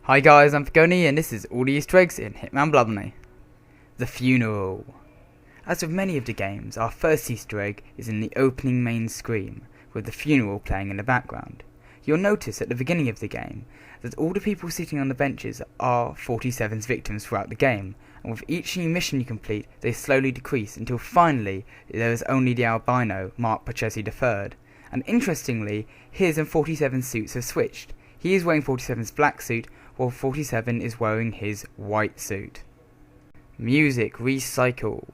Hi guys, I'm Fagoni and this is all the Easter eggs in Hitman Blood Money. The Funeral. As with many of the games, our first Easter egg is in the opening main screen, with the funeral playing in the background. You'll notice at the beginning of the game that all the people sitting on the benches are 47's victims throughout the game, and with each new mission you complete, they slowly decrease until finally there is only the albino, Mark Pachesi III. And interestingly, his and 47's suits have switched. He is wearing 47's black suit, while 47 is wearing his white suit. Music recycle.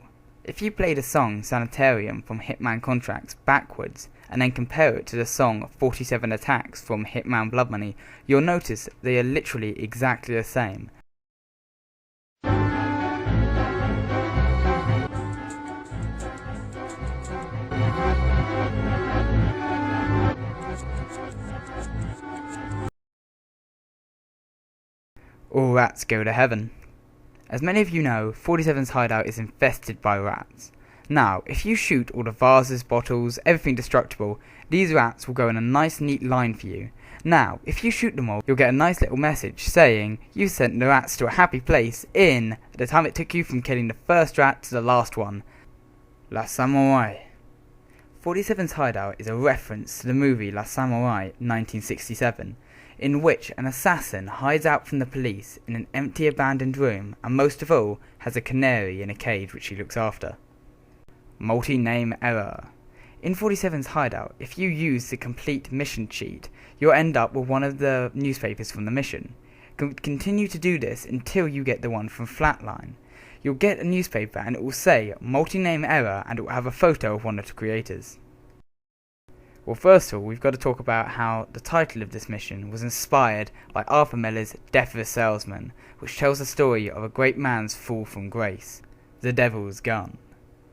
If you play the song Sanitarium from Hitman Contracts backwards and then compare it to the song 47 Attacks from Hitman Blood Money, you'll notice they are literally exactly the same. All rats go to heaven. As many of you know, 47's hideout is infested by rats. Now, if you shoot all the vases, bottles, everything destructible, these rats will go in a nice neat line for you. Now, if you shoot them all, you'll get a nice little message saying you sent the rats to a happy place in the time it took you from killing the first rat to the last one. La Samurai. 47's hideout is a reference to the movie La Samurai 1967. In which an assassin hides out from the police in an empty abandoned room and most of all has a canary in a cage which he looks after. Multi-name error. In 47's hideout, if you use the complete mission cheat, you'll end up with one of the newspapers from the mission. Continue to do this until you get the one from Flatline. You'll get a newspaper and it will say multi-name error and it will have a photo of one of the creators. Well, first of all, we've got to talk about how the title of this mission was inspired by Arthur Miller's Death of a Salesman, which tells the story of a great man's fall from grace, the Devil's Gun.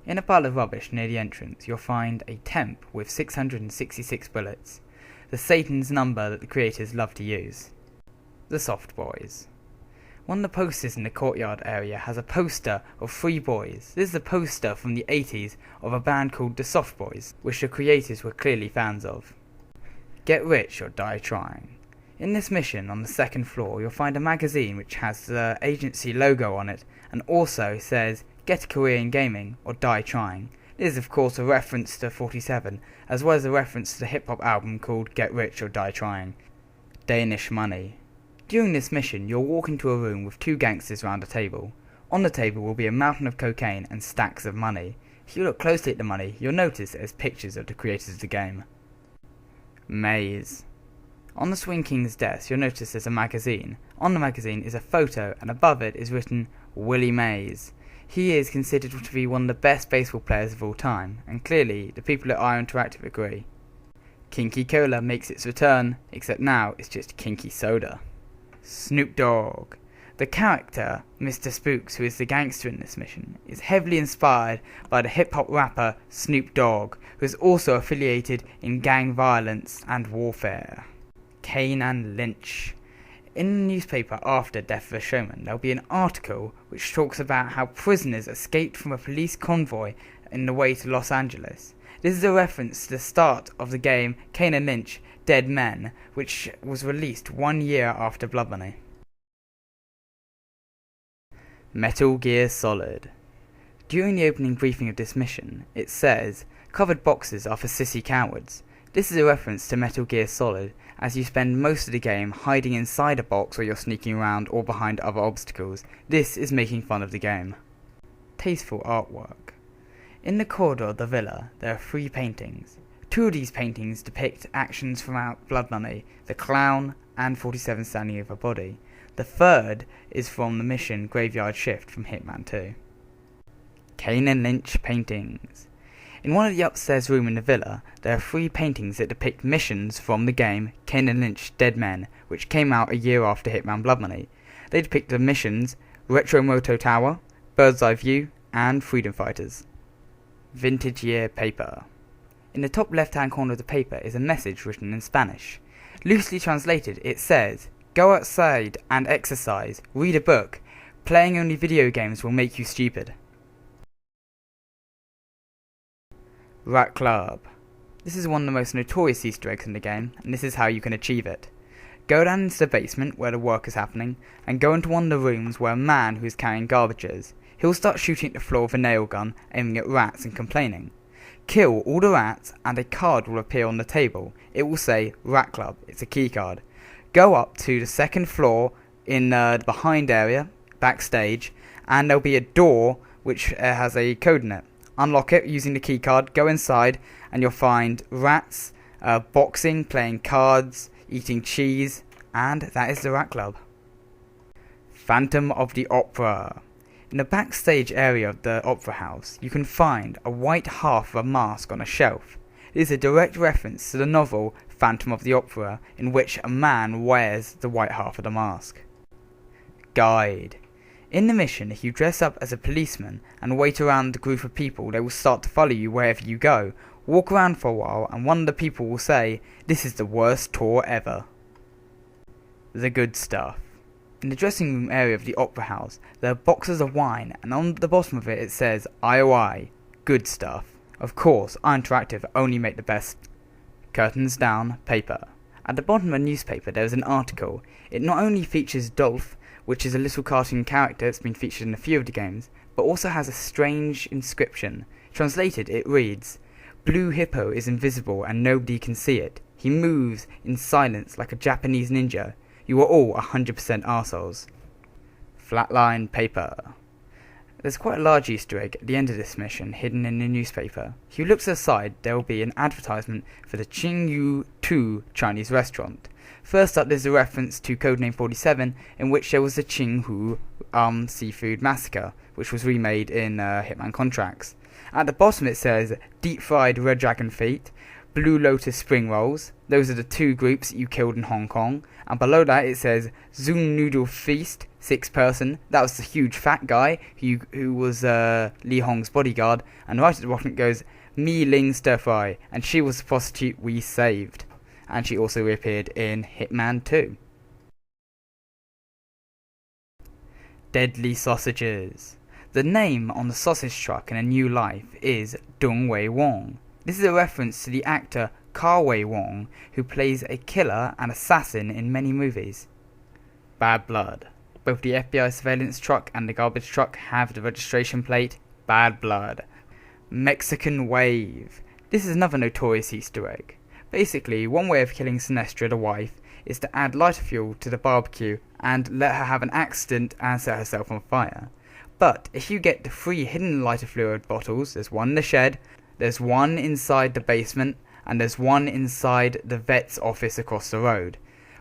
In a pile of rubbish near the entrance, you'll find a temp with 666 bullets, the Satan's number that the creators love to use. The Soft Boys. One of the posters in the courtyard area has a poster of 3 boys. This is a poster from the 80s of a band called the Soft Boys, which the creators were clearly fans of. Get rich or die trying. In this mission, on the second floor, you'll find a magazine which has the agency logo on it and also says, get a career in gaming or die trying. This is of course a reference to 47, as well as a reference to the hip hop album called Get Rich or Die Trying. Danish Money. During this mission, you'll walk into a room with 2 gangsters around a table. On the table will be a mountain of cocaine and stacks of money. If you look closely at the money, you'll notice there's pictures of the creators of the game. Maze. On the Swing King's desk, you'll notice there's a magazine. On the magazine is a photo, and above it is written Willie Mays. He is considered to be one of the best baseball players of all time, and clearly the people at IO Interactive agree. Kinky Cola makes its return, except now it's just Kinky Soda. Snoop Dogg. The character, Mr. Spooks, who is the gangster in this mission, is heavily inspired by the hip-hop rapper Snoop Dogg, who is also affiliated in gang violence and warfare. Kane Lynch. In the newspaper after Death of a Showman, there will be an article which talks about how prisoners escaped from a police convoy in the way to Los Angeles. This is a reference to the start of the game Kane Lynch, Dead Men, which was released 1 year after Blood Money. Metal Gear Solid. During the opening briefing of this mission, it says, covered boxes are for sissy cowards. This is a reference to Metal Gear Solid, as you spend most of the game hiding inside a box while you're sneaking around or behind other obstacles. This is making fun of the game. Tasteful artwork. In the corridor of the villa, there are 3 paintings. 2 of these paintings depict actions from Blood Money, the clown and 47 standing over a body. The third is from the mission Graveyard Shift from Hitman 2. Kane Lynch paintings. In one of the upstairs room in the villa, there are 3 paintings that depict missions from the game Kane Lynch Dead Men, which came out a year after Hitman Blood Money. They depict the missions Retro Moto Tower, Bird's Eye View, and Freedom Fighters. Vintage Year paper. In the top left-hand corner of the paper is a message written in Spanish. Loosely translated, it says, go outside and exercise, read a book. Playing only video games will make you stupid. Rat Club. This is one of the most notorious Easter eggs in the game, and this is how you can achieve it. Go down into the basement where the work is happening, and go into one of the rooms where a man who is carrying garbage is. He'll start shooting at the floor with a nail gun, aiming at rats and complaining. Kill all the rats, and a card will appear on the table. It will say Rat Club. It's a key card. Go up to the second floor in the behind area, backstage, and there'll be a door which has a code in it. Unlock it using the key card, go inside, and you'll find rats, boxing, playing cards, eating cheese, and that is the Rat Club. Phantom of the Opera. In the backstage area of the Opera House, you can find a white half of a mask on a shelf. It is a direct reference to the novel Phantom of the Opera, in which a man wears the white half of the mask. Guide. In the mission, if you dress up as a policeman and wait around a group of people, they will start to follow you wherever you go. Walk around for a while, and one of the people will say, "This is the worst tour ever." The good stuff. In the dressing room area of the Opera House, there are boxes of wine, and on the bottom of it says IOI, good stuff. Of course, Interactive only make the best. Curtains down, paper. At the bottom of a newspaper there is an article. It not only features Dolph, which is a little cartoon character that's been featured in a few of the games, but also has a strange inscription. Translated, it reads, "Blue Hippo is invisible and nobody can see it. He moves in silence like a Japanese ninja. You are all 100% arseholes." Flatline paper. There's quite a large Easter egg at the end of this mission hidden in the newspaper. If you look to the side, there will be an advertisement for the Qingyu 2 Chinese restaurant. First up, there's a reference to Codename 47, in which there was the Qinghu seafood massacre, which was remade in Hitman Contracts. At the bottom it says deep fried red dragon feet, Blue Lotus spring rolls. Those are the two groups that you killed in Hong Kong. And below that it says Zoom Noodle Feast, 6-person. That was the huge fat guy who was Li Hong's bodyguard. And right at the bottom it goes Mi Ling Stir Fry, and she was the prostitute we saved. And she also reappeared in Hitman 2. Deadly sausages. The name on the sausage truck in A New Life is Dong Wei Wong. This is a reference to the actor Ka Wei Wong, who plays a killer and assassin in many movies. Bad blood. Both the FBI surveillance truck and the garbage truck have the registration plate Bad Blood. Mexican wave. This is another notorious Easter egg. Basically, one way of killing Sinestra, the wife, is to add lighter fuel to the barbecue and let her have an accident and set herself on fire. But if you get the 3 hidden lighter fluid bottles, there's one in the shed, there's one inside the basement, and there's one inside the vet's office across the road.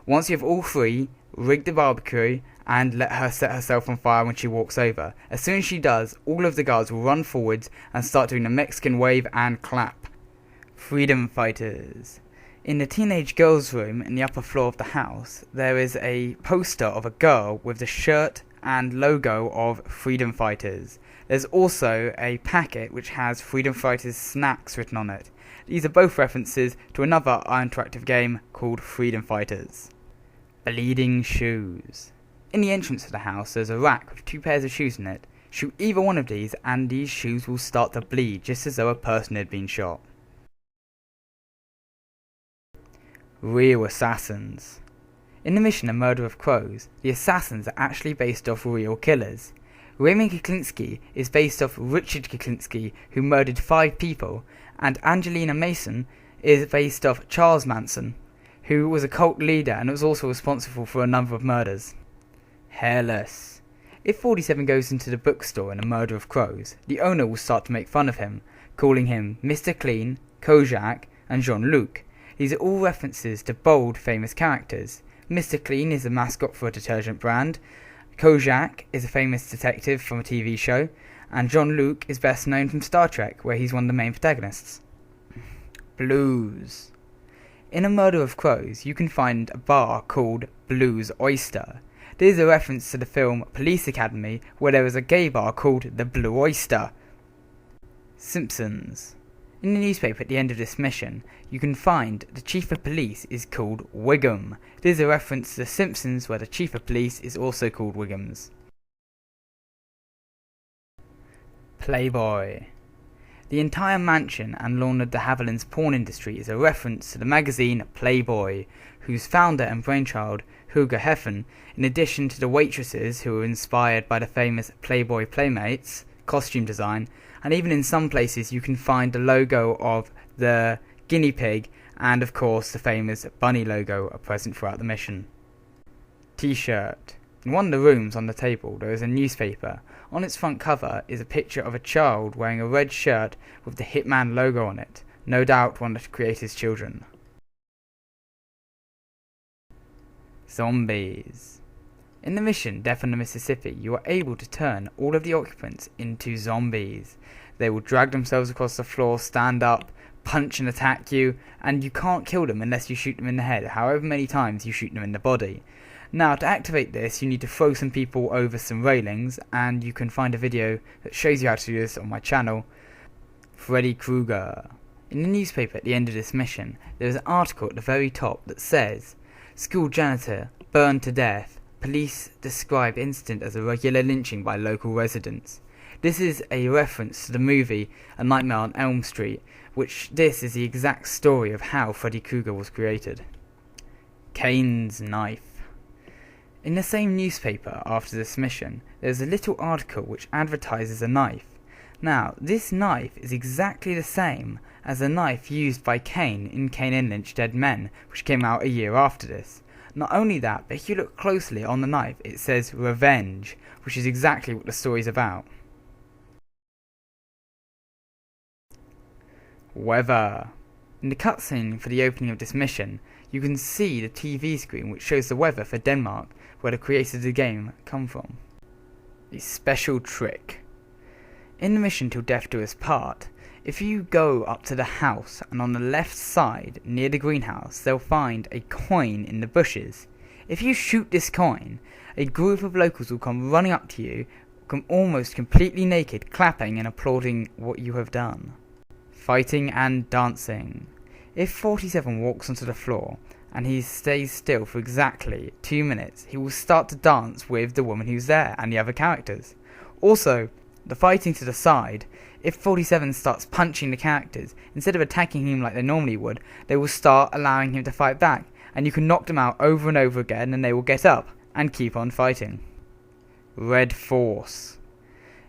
Once you have all 3, rig the barbecue and let her set herself on fire when she walks over. As soon as she does, all of the guards will run forwards and start doing the Mexican wave and clap. Freedom fighters. In the teenage girls' room in the upper floor of the house, there is a poster of a girl with the shirt and logo of Freedom Fighters. There's also a packet which has Freedom Fighters snacks written on it. These are both references to another interactive game called Freedom Fighters. Bleeding shoes. In the entrance of the house there's a rack with 2 pairs of shoes in it. Shoot either one of these and these shoes will start to bleed just as though a person had been shot. Real assassins. In the mission A Murder of Crows, the assassins are actually based off real killers. Raymond Kuklinski is based off Richard Kuklinski, who murdered 5 people, and Angelina Mason is based off Charles Manson, who was a cult leader and was also responsible for a number of murders. Hairless. If 47 goes into the bookstore in A Murder of Crows, the owner will start to make fun of him, calling him Mr. Clean, Kojak, and Jean-Luc. These are all references to bold, famous characters. Mr. Clean is the mascot for a detergent brand, Kojak is a famous detective from a TV show, and Jean-Luc is best known from Star Trek, where he's one of the main protagonists. Blues. In A Murder of Crows, you can find a bar called Blues Oyster. This is a reference to the film Police Academy, where there is a gay bar called the Blue Oyster. Simpsons. In the newspaper at the end of this mission, you can find the Chief of Police is called Wiggum. This is a reference to The Simpsons, where the Chief of Police is also called Wiggums. Playboy. The entire mansion and Lorna de Havilland's porn industry is a reference to the magazine Playboy, whose founder and brainchild, Hugo Heffen, in addition to the waitresses who were inspired by the famous Playboy Playmates, costume design, and even in some places you can find the logo of the guinea pig and of course the famous bunny logo are present throughout the mission. T-shirt. In one of the rooms on the table there is a newspaper. On its front cover is a picture of a child wearing a red shirt with the Hitman logo on it, no doubt one of the creator's children. Zombies. In the mission Death on the Mississippi, you are able to turn all of the occupants into zombies. They will drag themselves across the floor, stand up, punch and attack you, and you can't kill them unless you shoot them in the head, however many times you shoot them in the body. Now, to activate this, you need to throw some people over some railings, and you can find a video that shows you how to do this on my channel, Freddie Kruger. In the newspaper at the end of this mission, there is an article at the very top that says, "School janitor burned to death. Police describe incident as a regular lynching by local residents." This is a reference to the movie A Nightmare on Elm Street, which this is the exact story of how Freddy Krueger was created. Kane's knife. In the same newspaper after this mission, there is a little article which advertises a knife. Now, this knife is exactly the same as the knife used by Kane in Kane Lynch Dead Men, which came out a year after this. Not only that, but if you look closely on the knife, it says revenge, which is exactly what the story is about. Weather. In the cutscene for the opening of this mission, you can see the TV screen which shows the weather for Denmark, where the creators of the game come from. A special trick. In the mission Till Death Do Us Part, if you go up to the house and on the left side near the greenhouse, they'll find a coin in the bushes. If you shoot this coin, a group of locals will come running up to you, almost completely naked, clapping and applauding what you have done. Fighting and dancing. If 47 walks onto the floor and he stays still for exactly 2 minutes, he will start to dance with the woman who's there and the other characters. Also, the fighting to the side, if 47 starts punching the characters, instead of attacking him like they normally would, they will start allowing him to fight back, and you can knock them out over and over again and they will get up and keep on fighting. Red Force.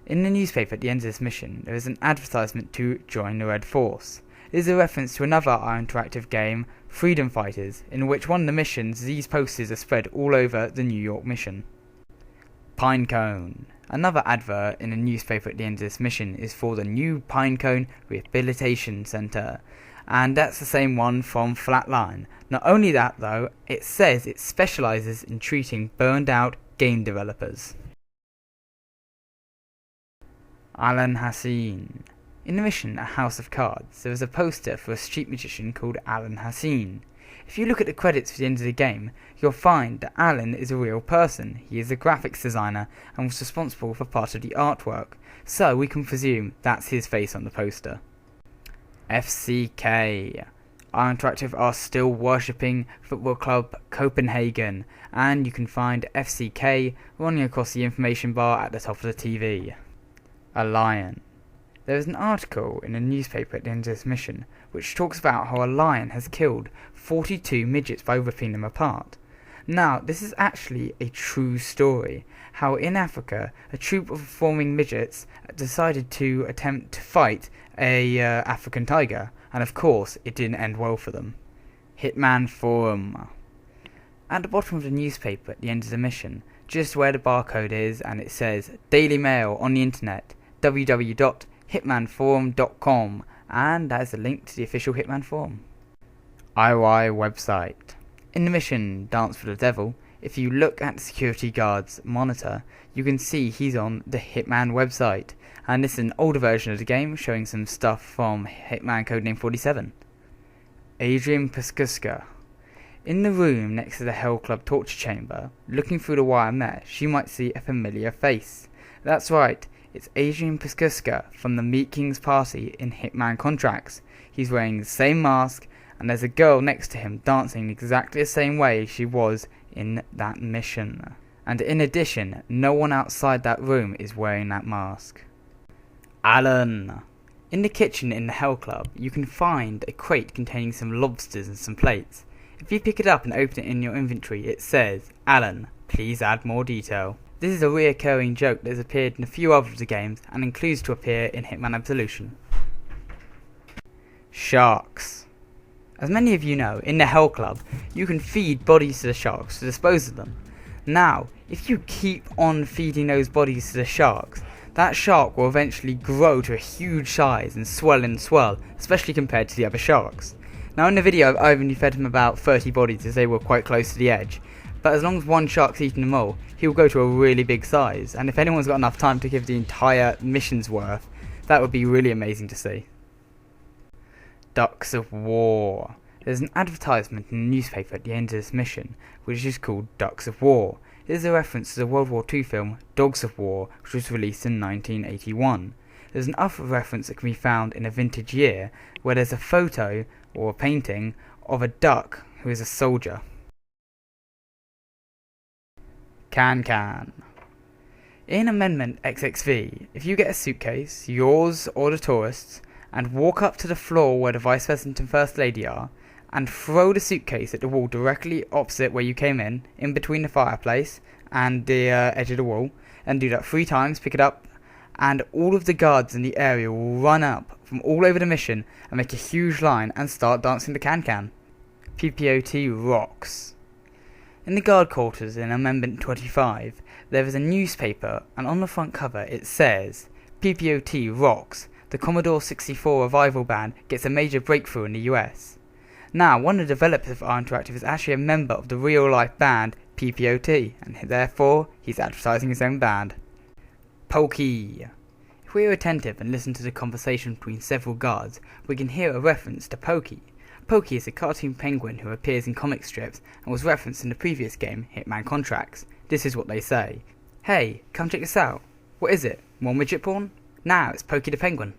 In the newspaper at the end of this mission, there is an advertisement to join the Red Force. It is a reference to another interactive game, Freedom Fighters, in which one of the missions these posters are spread all over the New York mission. Pinecone. Another advert in a newspaper at the end of this mission is for the new Pinecone Rehabilitation Center, and that's the same one from Flatline. Not only that though, it says it specializes in treating burned out game developers. Alan Hassin. In the mission A House of Cards, there is a poster for a street magician called Alan Hassin. If you look at the credits for the end of the game, you'll find that Alan is a real person. He is a graphics designer and was responsible for part of the artwork, so we can presume that's his face on the poster. FCK. Our Interactive are still worshipping Football Club Copenhagen, and you can find FCK running across the information bar at the top of the TV. A lion. There is an article in a newspaper at the end of this mission which talks about how a lion has killed 42 midgets by ripping them apart. Now, this is actually a true story, how in Africa a troop of performing midgets decided to attempt to fight a African tiger, and of course it didn't end well for them. Hitman Forum. At the bottom of the newspaper at the end of the mission, just where the barcode is, and it says Daily Mail on the internet, www.hitmanforum.com, and that is a link to the official Hitman Forum. IY website. In the mission Dance for the Devil, if you look at the security guard's monitor, you can see he's on the Hitman website, and this is an older version of the game showing some stuff from Hitman Codename 47. Adrian Piskuska. In the room next to the Hell Club torture chamber, looking through the wire mesh, you might see a familiar face. That's right, it's Adrian Piskuska from the Meat King's party in Hitman Contracts. He's wearing the same mask, and there's a girl next to him dancing exactly the same way she was in that mission. And in addition, no one outside that room is wearing that mask. Alan. In the kitchen in the Hell Club, you can find a crate containing some lobsters and some plates. If you pick it up and open it in your inventory, it says, "Alan, please add more detail." This is a reoccurring joke that has appeared in a few other of the games and includes to appear in Hitman Absolution. Sharks. As many of you know, in the Hell Club, you can feed bodies to the sharks to dispose of them. Now, if you keep on feeding those bodies to the sharks, that shark will eventually grow to a huge size and swell, especially compared to the other sharks. Now in the video I've only fed him about 30 bodies as they were quite close to the edge, but as long as one shark's eaten them all, he will go to a really big size, and if anyone's got enough time to give the entire mission's worth, that would be really amazing to see. Ducks of War. There's an advertisement in the newspaper at the end of this mission, which is called Ducks of War. This is a reference to the World War II film Dogs of War, which was released in 1981. There's an other reference that can be found in A Vintage Year, where there's a photo, or a painting, of a duck who is a soldier. Can. In Amendment XXV, if you get a suitcase, yours or the tourists, and walk up to the floor where the Vice President and First Lady are, and throw the suitcase at the wall directly opposite where you came in between the fireplace and the edge of the wall, and do that 3 times, pick it up, and all of the guards in the area will run up from all over the mission and make a huge line and start dancing the can. PPOT rocks. In the guard quarters in Amendment 25, there is a newspaper, and on the front cover it says, "PPOT rocks, the Commodore 64 revival band gets a major breakthrough in the US." Now, one of the developers of R Interactive is actually a member of the real-life band PPOT, and therefore, he's advertising his own band. Pokey. If we are attentive and listen to the conversation between several guards, we can hear a reference to Pokey. Pokey is a cartoon penguin who appears in comic strips and was referenced in the previous game, Hitman Contracts. This is what they say. "Hey, come check this out. What is it? More midget porn? Nah, it's Pokey the Penguin."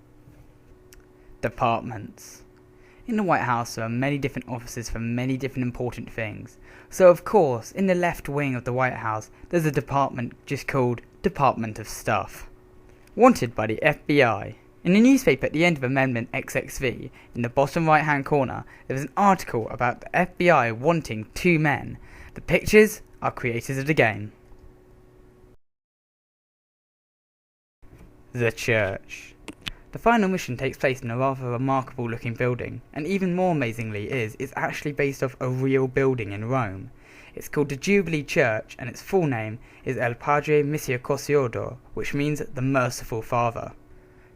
Departments. In the White House there are many different offices for many different important things. So of course, in the left wing of the White House, there's a department just called Department of Stuff. Wanted by the FBI. In the newspaper at the end of Amendment XXV, in the bottom right hand corner, there is an article about the FBI wanting 2 men. The pictures are creators of the game. The Church. The final mission takes place in a rather remarkable looking building, and even more amazingly it's actually based off a real building in Rome. It's called the Jubilee Church, and its full name is El Padre Misericordiador, which means the Merciful Father.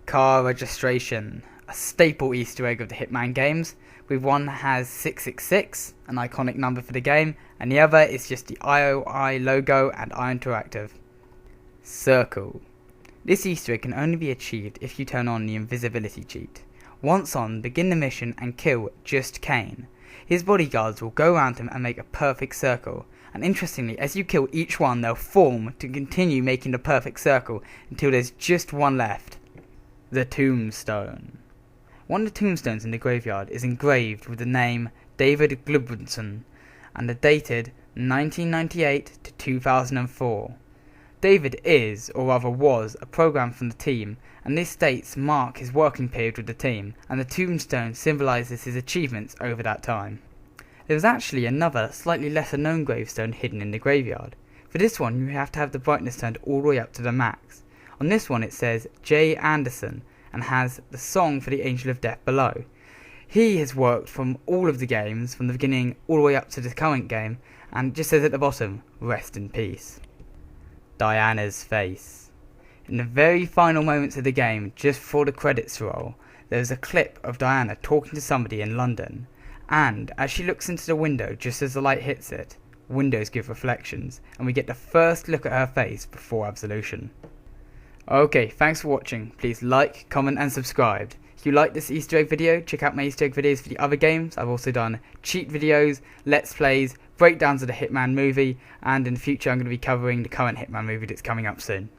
Car registration, a staple Easter egg of the Hitman games, with one that has 666, an iconic number for the game, and the other is just the IOI logo and I Interactive. Circle. This Easter egg can only be achieved if you turn on the invisibility cheat. Once on, begin the mission and kill just Kane. His bodyguards will go around him and make a perfect circle, and interestingly, as you kill each one they'll form to continue making the perfect circle until there's just one left. The Tombstone. One of the tombstones in the graveyard is engraved with the name David Glubrenson and are dated 1998 to 2004. David is, or rather was, a program from the team, and these dates mark his working period with the team, and the tombstone symbolises his achievements over that time. There is actually another, slightly lesser known gravestone hidden in the graveyard. For this one, you have to have the brightness turned all the way up to the max. On this one it says J. Anderson, and has the song for the Angel of Death below. He has worked from all of the games, from the beginning all the way up to the current game, and just says at the bottom, "Rest in peace." Diana's face. In the very final moments of the game, just before the credits roll, there is a clip of Diana talking to somebody in London, and as she looks into the window just as the light hits it, windows give reflections, and we get the first look at her face before absolution. Okay, thanks for watching. Please like, comment and subscribe. If you like this Easter egg video, check out my Easter egg videos for the other games. I've also done cheat videos, let's plays, breakdowns of the Hitman movie, and in the future I'm going to be covering the current Hitman movie that's coming up soon.